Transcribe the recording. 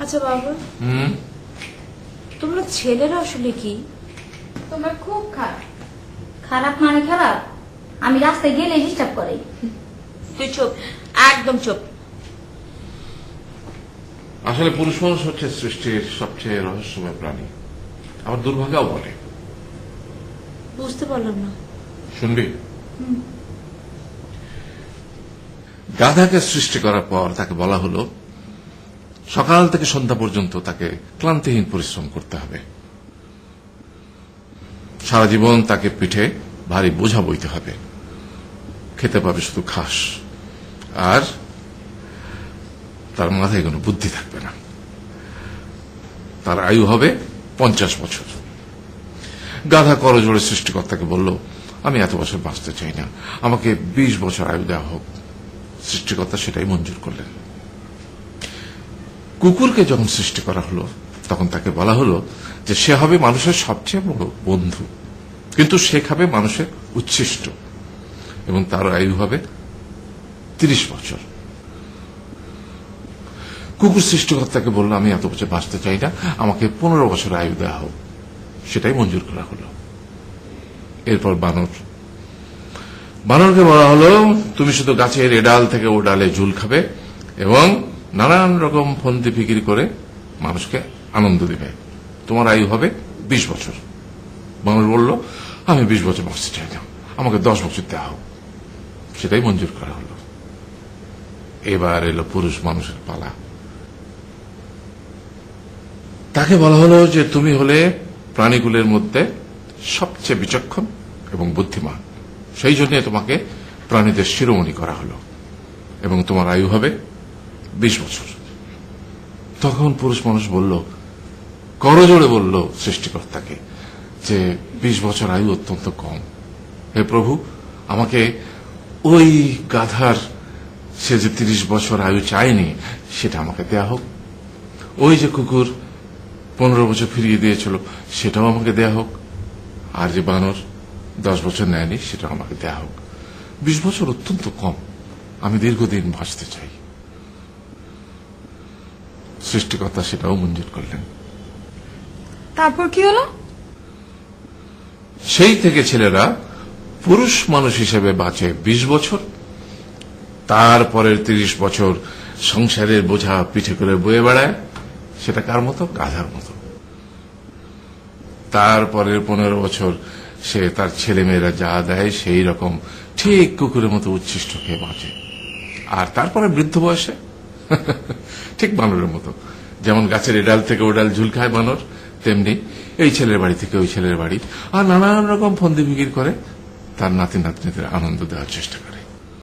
আচ্ছা বাবা, তোমরা ছেলেরা আসলে কি? তোমরা খুব খারাপ। খারাপ মানে খারাপ, আমি রাস্তায় গেলে ডিস্টার্ব করে। তুই চুপ, একদম চুপ। আসলে পুরুষ মানুষ হচ্ছে সৃষ্টির সবচেয়ে রহস্যময় প্রাণী, আবার দুর্ভাগ্যও বলে। বুঝতে পারলাম না। শুনবি? গাধাকে সৃষ্টি করার পর তাকে বলা হলো সকাল থেকে সন্ধ্যা পর্যন্ত তাকে ক্লান্তিহীন পরিশ্রম করতে হবে। সারা জীবন তাকে পিঠে ভারী বোঝা বইতে হবে, খেতে পাবে শুধু ঘাস, আর তার মাথায় কোনো বুদ্ধি থাকবে না। তার আয়ু হবে 50 বছর। গাধা করজোড়ে সৃষ্টিকর্তাকে বলল, আমি এত বছর বাঁচতে চাই না, আমাকে 20 বছর আয়ু দেওয়া হোক। সৃষ্টিকর্তা সেটাই মঞ্জুর করলেন। কুকুরকে যখন সৃষ্টি করা হলো তখন তাকে বলা হলো যে সে হবে মানুষের সবচেয়ে বড় বন্ধু, কিন্তু সে খাবে মানুষের উচ্ছিষ্ট, এবং তার আয়ু হবে 30 বছর। কুকুর সৃষ্টিকর্তাকে বলল, আমি এত বছর বাঁচতে চাই না, আমাকে 15 বছর আয়ু দেওয়া হোক। সেটাই মঞ্জুর করা হলো। এরপর বানরকে বলা হলো, তুমি শুধু গাছের এ ডাল থেকে ও ডালে ঝুল খাবে এবং নানান রকম ফন্দি ফিকির করে মানুষকে আনন্দ দিবে, তোমার আয়ু হবে 20 বছর। বানর বলল, আমি 20 বছর বাঁচতে চাই না, আমাকে 10 বছর দেওয়া হোক। সেটাই মঞ্জুর করা হলো। এবার এলো পুরুষ মানুষের পালা। তাকে বলা হলো যে তুমি হলে প্রাণীগুলোর মধ্যে সবচেয়ে বিচক্ষণ এবং বুদ্ধিমান, সেই জন্য তোমাকে প্রাণীদের শিরোমণি করা হলো, এবং তোমার আয়ু হবে 20 বছর। তখন পুরুষ মানুষ বলল, করজোড়ে বলল সৃষ্টিকর্তাকে যে 20 বছর আয়ু অত্যন্ত কম। হে প্রভু, আমাকে ওই গাধার সে যে 30 বছর আয়ু চায়নি সেটা আমাকে দেয়া হোক। ওই যে কুকুর 15 বছর ফিরিয়ে দিয়েছিল সেটাও আমাকে দেয়া হোক। আর যে বানর 10 বছর নেয়নি সেটাও আমাকে দেয়া হোক। 20 বছর অত্যন্ত কম, আমি দীর্ঘদিন বাঁচতে চাই। সৃষ্টিকর্তা সেটাও মঞ্জুর করলেন। তারপর কি হলো? সেই থেকে ছেলেরা পুরুষ মানুষ হিসেবে বাঁচে 20 বছর, তারপরের 30 বছর সংসারের বোঝা পিঠে করে বয়ে বেড়ায়, সেটা কার মতো? গাধার মতো। তারপরের 15 বছর সে তার ছেলে মেয়েরা যা দেয় সেই রকম ঠিক কুকুরের মতো উচ্ছিষ্ট খেয়ে বাঁচে। আর তারপরে বৃদ্ধ বয়সে ঠিক বানরের মতো, যেমন গাছের এডাল থেকে ওডাল ঝুল খায় বানর, তেমনি এই ছেলের বাড়ি থেকে ওই ছেলের বাড়ি, আর নানান রকম ফন্দি ফিকির করে তার নাতি নাতনিদের আনন্দ দেওয়ার চেষ্টা করে।